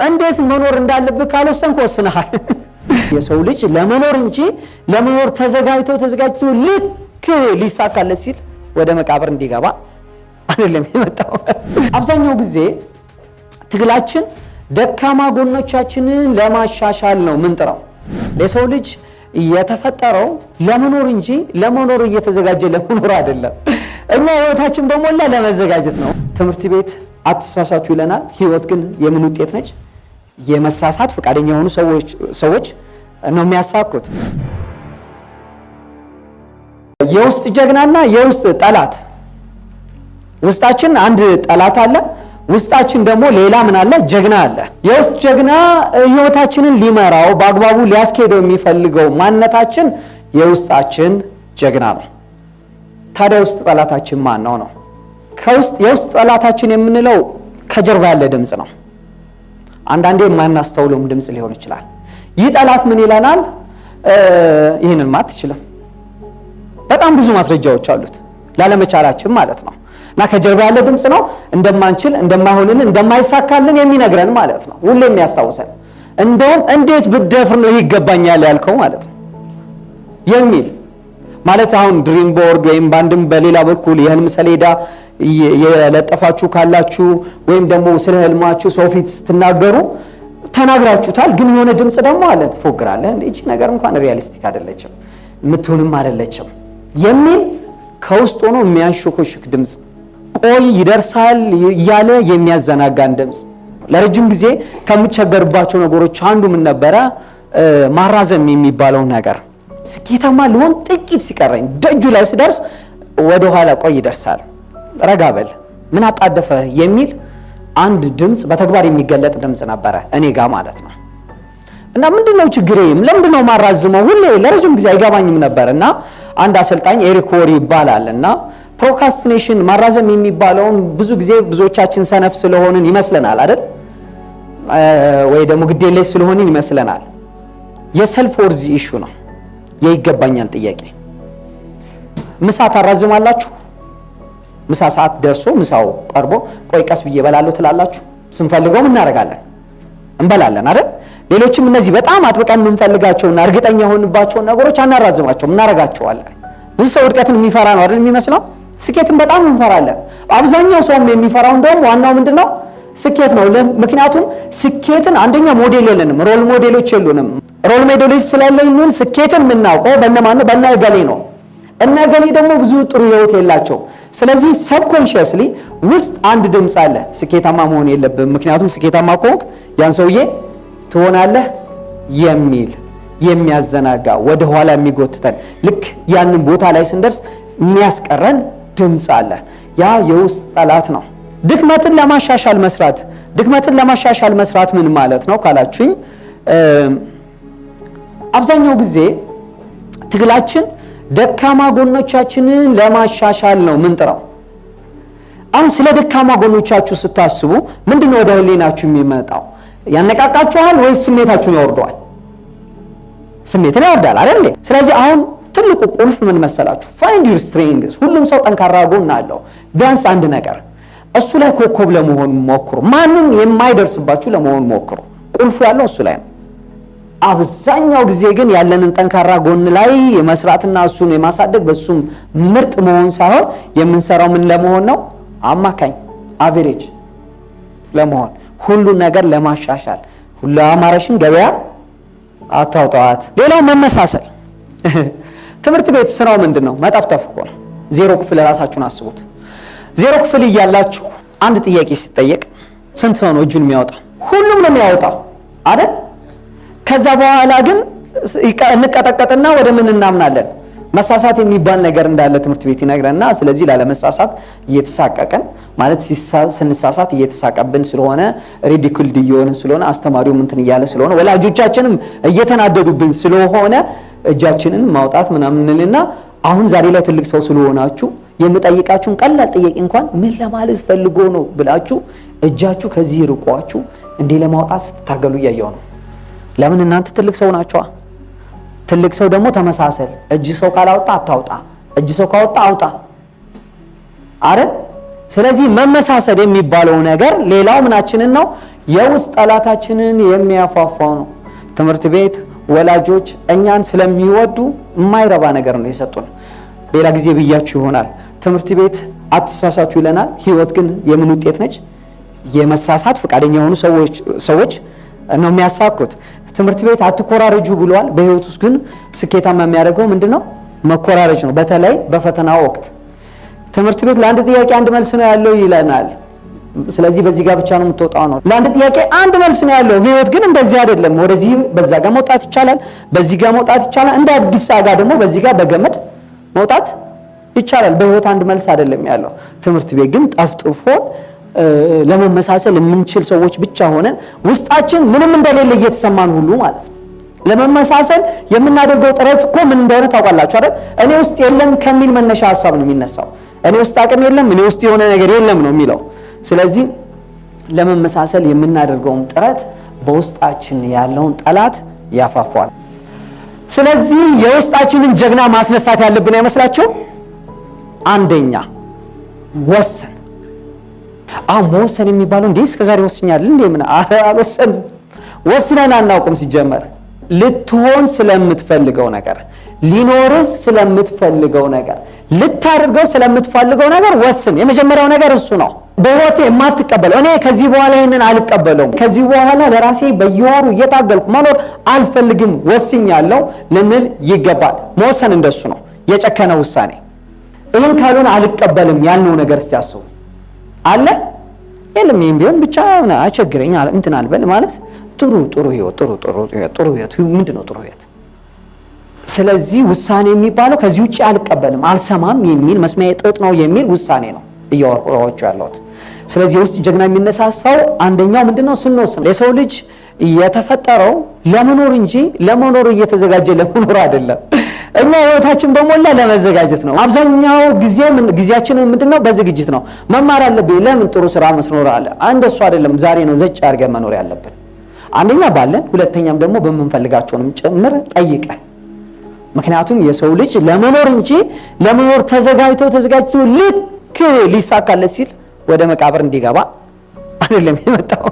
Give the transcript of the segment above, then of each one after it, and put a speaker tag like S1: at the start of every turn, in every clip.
S1: እንዴት መኖር እንዳለብህ ካልወሰንክ ወስነሃል። የሰው ልጅ ለመኖር እንጂ ለመኖር ተዘጋጅቶ ልክ ሊሳካለት ሲል ወደ መቃብር እንዲገባ አይደለም የመጣው። አብዛኛው ጊዜ ትግላችን ደካማ ጎኖቻችንን ለማሻሻል ነው ምንጥረው። ለሰው ልጅ የተፈጠረው ለመኖር እንጂ ለመኖር እየተዘጋጀ ለመኖር አይደለም። እኛ ህይወታችን በሞላ ለመዘጋጀት ነው። ትምህርት ቤት አትሳሳቱ ይለናል። ህይወት ግን የምን ውጤት ነች? የመሳሳት ፈቃደኛ የሆኑ ሰዎች ነው የሚያሳኩት። የውስጥ ጀግናና የውስጥ ጠላት። ውስጣችን አንድ ጠላት አለ፣ ውስጣችን ደግሞ ሌላ ምን አለ? ጀግና አለ። የውስጥ ጀግና ህይወታችንን ሊመራው በአግባቡ ሊያስኬደው የሚፈልገው ማንነታችን የውስጣችን ጀግና ነው። ታዲያ ውስጥ ጠላታችን ማን ነው? የውስጥ ጠላታችን የምንለው ከጀርባ ያለ ድምጽ ነው። አንዳንዴ የማናስተውለውም ድምጽ ሊሆን ይችላል። ይህ ጠላት ምን ይለናል? ይህንን አትችልም። በጣም ብዙ ማስረጃዎች አሉት ላለመቻላችን ማለት ነው። እና ከጀርባ ያለ ድምጽ ነው እንደማንችል፣ እንደማይሆንልን፣ እንደማይሳካልን የሚነግረን ማለት ነው። ሁሌ የሚያስታውሰን እንደውም እንዴት ብደፍር ነው ይገባኛል ያልከው ማለት ነው የሚል ማለት አሁን ድሪም ቦርድ ወይም ባንድም በሌላ በኩል የህልም ሰሌዳ የለጠፋችሁ ካላችሁ ወይም ደግሞ ስለ ህልማችሁ ሰው ፊት ስትናገሩ ተናግራችሁታል። ግን የሆነ ድምጽ ደግሞ አለ ትፎግራለህ፣ እንዴ እቺ ነገር እንኳን ሪያሊስቲክ አይደለችም ምትሆንም አይደለችም የሚል ከውስጥ ሆኖ የሚያንሾኮሽክ ድምጽ፣ ቆይ ይደርሳል እያለ የሚያዘናጋን ድምጽ። ለረጅም ጊዜ ከምቸገርባቸው ነገሮች አንዱ ምን ነበረ? ማራዘም የሚባለው ነገር። ስኬታማ ልሆን ጥቂት ሲቀረኝ ደጁ ላይ ስደርስ ወደ ኋላ ቆይ ይደርሳል፣ ረጋ በል፣ ምን አጣደፈ የሚል አንድ ድምጽ በተግባር የሚገለጥ ድምጽ ነበረ እኔ ጋር ማለት ነው። እና ምንድነው ችግሬም ለምንድነው ማራዝመው ሁሌ ለረጅም ጊዜ አይገባኝም ነበር። እና አንድ አሰልጣኝ ኤሪክ ወሪ ይባላል እና ፕሮክራስቲኔሽን ማራዘም የሚባለውን ብዙ ጊዜ ብዙዎቻችን ሰነፍ ስለሆንን ይመስለናል አይደል? ወይ ደግሞ ግዴለሽ ስለሆንን ይመስለናል። የሰልፍ ወርዝ ኢሹ ነው፣ የይገባኛል ጥያቄ። ምሳ ታራዝማላችሁ? ምሳ ሰዓት ደርሶ ምሳው ቀርቦ ቆይ ቀስ ብዬ እበላለሁ ትላላችሁ? ስንፈልገው እናደርጋለን፣ እንበላለን አይደል? ሌሎችም እነዚህ በጣም አጥብቀን የምንፈልጋቸውና እርግጠኛ የሆንባቸውን ነገሮች አናራዝማቸውም፣ እናደርጋቸዋለን። ብዙ ሰው ውድቀትን የሚፈራ ነው አይደል የሚመስለው? ስኬትን በጣም እንፈራለን። አብዛኛው ሰውም የሚፈራው እንደውም ዋናው ምንድነው? ስኬት ነው። ምክንያቱም ስኬትን አንደኛ ሞዴል የለንም፣ ሮል ሞዴሎች የሉንም። ሮል ሞዴሎች ስለሌሉን ስኬትን የምናውቀው በእነማን ነው? በእነ እገሌ ነው። እነ እገሌ ደግሞ ብዙ ጥሩ ህይወት የላቸው። ስለዚህ ሰብኮንሺየስሊ ውስጥ አንድ ድምጽ አለ፣ ስኬታማ መሆን የለብህም ምክንያቱም ስኬታማ ከሆንክ ያን ሰውዬ ትሆናለህ የሚል የሚያዘናጋ ወደ ኋላ የሚጎትተን ልክ ያንን ቦታ ላይ ስንደርስ የሚያስቀረን ድምጽ አለ። ያ የውስጥ ጠላት ነው። ድክመትን ለማሻሻል መስራት ምን ማለት ነው ካላችሁኝ፣ አብዛኛው ጊዜ ትግላችን ደካማ ጎኖቻችንን ለማሻሻል ነው ምንጥረው። አሁን ስለ ደካማ ጎኖቻችሁ ስታስቡ ምንድነው ወደ ህሊናችሁ የሚመጣው? ያነቃቃችኋል ወይስ ስሜታችሁን ያወርደዋል? ስሜትን ያወርዳል አይደል? ስለዚህ አሁን ትልቁ ቁልፍ ምን መሰላችሁ? ፋይንድ ዩር ስትሬንግስ። ሁሉም ሰው ጠንካራ ጎን አለው፣ ቢያንስ አንድ ነገር። እሱ ላይ ኮከብ ለመሆን ሞክሩ። ማንም የማይደርስባችሁ ለመሆን ሞክሩ። ቁልፉ ያለው እሱ ላይ ነው። አብዛኛው ጊዜ ግን ያለንን ጠንካራ ጎን ላይ የመስራትና እሱን የማሳደግ በሱም ምርጥ መሆን ሳይሆን የምንሰራው ምን ለመሆን ነው? አማካኝ አቨሬጅ ለመሆን፣ ሁሉን ነገር ለማሻሻል። ሁሉ አማረሽን ገበያ አታውጣት። ሌላው መመሳሰል። ትምህርት ቤት ስራው ምንድነው? መጠፍጠፍ እኮ ነው። ዜሮ ክፍል ራሳችሁን አስቡት። ዜሮ ክፍል እያላችሁ አንድ ጥያቄ ሲጠየቅ ስንት ሰው ነው እጁን የሚያወጣው? ሁሉም ነው የሚያወጣው አይደል? ከዛ በኋላ ግን እንቀጠቀጥና ወደ ምን እናምናለን? መሳሳት የሚባል ነገር እንዳለ ትምህርት ቤት ይነግረንና ስለዚህ ላለመሳሳት እየተሳቀቀን ማለት ስንሳሳት እየተሳቀብን ስለሆነ ሪዲኩልድ እየሆንን ስለሆነ አስተማሪው እንትን እያለ ስለሆነ ወላጆቻችንም እየተናደዱብን ስለሆነ እጃችንን ማውጣት ምናምንልና አሁን ዛሬ ላይ ትልቅ ሰው ስለሆናችሁ የምጠይቃችሁን ቀላል ጥያቄ እንኳን ምን ለማለት ፈልጎ ነው ብላችሁ እጃችሁ ከዚህ ርቋችሁ እንዴ ለማውጣት ስትታገሉ እያየው ነው። ለምን? እናንተ ትልቅ ሰው ናችኋ። ትልቅ ሰው ደግሞ ተመሳሰል። እጅ ሰው ካላወጣ አታውጣ፣ እጅ ሰው ካወጣ አውጣ። አረ ስለዚህ መመሳሰል የሚባለው ነገር ሌላው ምናችንን ነው? የውስጥ ጠላታችንን የሚያፋፋው ነው። ትምህርት ቤት ወላጆች እኛን ስለሚወዱ የማይረባ ነገር ነው የሰጡን። ሌላ ጊዜ ብያችሁ ይሆናል። ትምህርት ቤት አትሳሳቱ ይለናል። ህይወት ግን የምን ውጤት ነች? የመሳሳት ፈቃደኛ የሆኑ ሰዎች ነው የሚያሳኩት። ትምህርት ቤት አትኮራረጁ ብሏል። በህይወት ውስጥ ግን ስኬታማ የሚያደርገው ምንድነው? መኮራረጅ ነው። በተለይ በፈተና ወቅት ትምህርት ቤት ለአንድ ጥያቄ አንድ መልስ ነው ያለው ይለናል። ስለዚህ በዚህ ጋር ብቻ ነው የምትወጣው ነው። ለአንድ ጥያቄ አንድ መልስ ነው ያለው። ህይወት ግን እንደዚህ አይደለም። ወደዚህ በዛ ጋር መውጣት ይቻላል፣ በዚህ ጋር መውጣት ይቻላል። እንደ አዲስ አጋ ደግሞ በዚህ ጋር በገመድ መውጣት ይቻላል። በህይወት አንድ መልስ አይደለም ያለው። ትምህርት ቤት ግን ጠፍጥፎ ለመመሳሰል የምንችል ሰዎች ብቻ ሆነን ውስጣችን ምንም እንደሌለ እየተሰማን ሁሉ ማለት ነው። ለመመሳሰል የምናደርገው ጥረት እኮ ምን እንደሆነ ታውቃላችሁ አይደል? እኔ ውስጥ የለም ከሚል መነሻ ሐሳብ ነው የሚነሳው። እኔ ውስጥ አቅም የለም፣ እኔ ውስጥ የሆነ ነገር የለም ነው የሚለው። ስለዚህ ለመመሳሰል የምናደርገውን ጥረት በውስጣችን ያለውን ጠላት ያፋፋል። ስለዚህ የውስጣችንን ጀግና ማስነሳት ያለብን አይመስላችሁ? አንደኛ ወሰን። መወሰን የሚባለው እንዴ እስከዛሬ ወስኛል እንዴ? ምን አልወሰን ወስነን አናውቅም። ሲጀመር ልትሆን ስለምትፈልገው ነገር፣ ሊኖርህ ስለምትፈልገው ነገር፣ ልታደርገው ስለምትፈልገው ነገር ወስን። የመጀመሪያው ነገር እሱ ነው። በህይወቴ የማትቀበለው እኔ ከዚህ በኋላ ይሄንን አልቀበለውም፣ ከዚህ በኋላ ለራሴ በየወሩ እየታገልኩ መኖር አልፈልግም ወስኛለሁ ልንል ይገባል። መወሰን እንደሱ ነው፣ የጨከነ ውሳኔ። ይህን ካልሆነ አልቀበልም ያልነው ነገር እስቲ አስቡ። አለ የለም ይሄን ቢሆን ብቻ አቸግረኝ እንትን አልበል ማለት ጥሩ ህይወት ምንድነው ጥሩ ህይወት? ስለዚህ ውሳኔ የሚባለው ከዚህ ውጪ አልቀበልም፣ አልሰማም የሚል መስሚያዬ ጥጥ ነው የሚል ውሳኔ ነው እያወራኋችሁ ያለሁት። ስለዚህ ውስጥ ጀግና የሚነሳሳው አንደኛው ምንድነው? ስንወስን። የሰው ልጅ የተፈጠረው ለመኖር እንጂ ለመኖር እየተዘጋጀ ለመኖር አይደለም። እኛ ህይወታችን በሞላ ለመዘጋጀት ነው። አብዛኛው ጊዜያችንን ምንድነው? በዝግጅት ነው። መማር አለብኝ፣ ለምን ጥሩ ስራ መስኖር አለ። እንደሱ አይደለም። ዛሬ ነው ዘጭ አድርገን መኖር ያለብን። አንደኛ ባለን፣ ሁለተኛም ደግሞ በምንፈልጋቸውንም ጭምር ጠይቀን። ምክንያቱም የሰው ልጅ ለመኖር እንጂ ለመኖር ተዘጋጅቶ ልክ ሊሳካለት ሲል ወደ መቃብር እንዲገባ አይደለም የመጣው።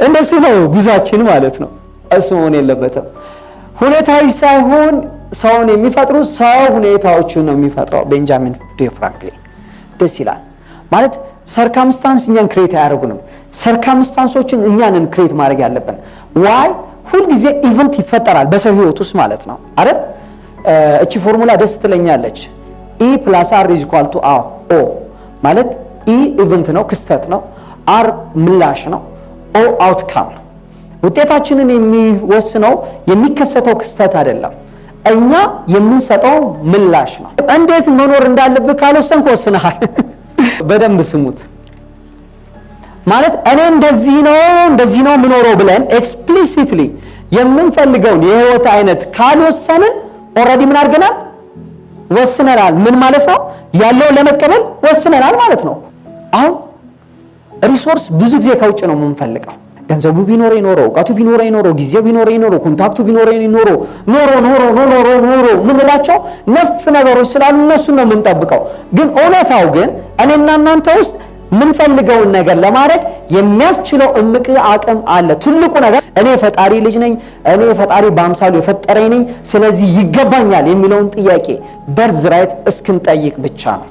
S1: እንደሱ ነው ጉዟችን ማለት ነው። እሱ መሆን የለበትም። ሁኔታዊ ሳይሆን ሰውን የሚፈጥሩ ሰው ሁኔታዎችን ነው የሚፈጥረው። ቤንጃሚን ፍራንክሊን ደስ ይላል ማለት ሰርከምስታንስ እኛን ክሬት አያደርጉንም። ሰርከምስታንሶችን እኛንን ክሬት ማድረግ ያለብን። ዋይ ሁልጊዜ ኢቨንት ይፈጠራል በሰው ህይወት ውስጥ ማለት ነው አይደል? እቺ ፎርሙላ ደስ ትለኛለች። E + R = O ማለት E ኢቨንት ነው፣ ክስተት ነው። R ምላሽ ነው። O አውትካም ነው። ውጤታችንን የሚወስነው የሚከሰተው ክስተት አይደለም፣ እኛ የምንሰጠው ምላሽ ነው። እንዴት መኖር እንዳለብህ ካልወሰንክ ወስነሃል። በደንብ ስሙት። ማለት እኔ እንደዚህ ነው ምኖረው ብለን ኤክስፕሊሲትሊ የምንፈልገውን የህይወት አይነት ካልወሰንን ኦልሬዲ ምን አድርገናል? ወስነናል። ምን ማለት ነው? ያለውን ለመቀበል ወስነናል ማለት ነው። አሁን ሪሶርስ ብዙ ጊዜ ከውጭ ነው የምንፈልገው። ገንዘቡ ቢኖረኝ ኖሮ፣ እውቀቱ ቢኖረኝ ኖሮ፣ ጊዜው ቢኖረኝ ኖሮ፣ ኮንታክቱ ቢኖረኝ ኖሮ ምንላቸው ነፍ ነገሮች ስላሉ እነሱን ነው የምንጠብቀው። ግን እውነታው ግን እኔና እናንተ ውስጥ ምንፈልገውን ነገር ለማድረግ የሚያስችለው እምቅ አቅም አለ። ትልቁ ነገር እኔ ፈጣሪ ልጅ ነኝ፣ እኔ ፈጣሪ በአምሳሉ የፈጠረኝ ነኝ፣ ስለዚህ ይገባኛል የሚለውን ጥያቄ በርዝ ራይት እስክንጠይቅ ብቻ ነው።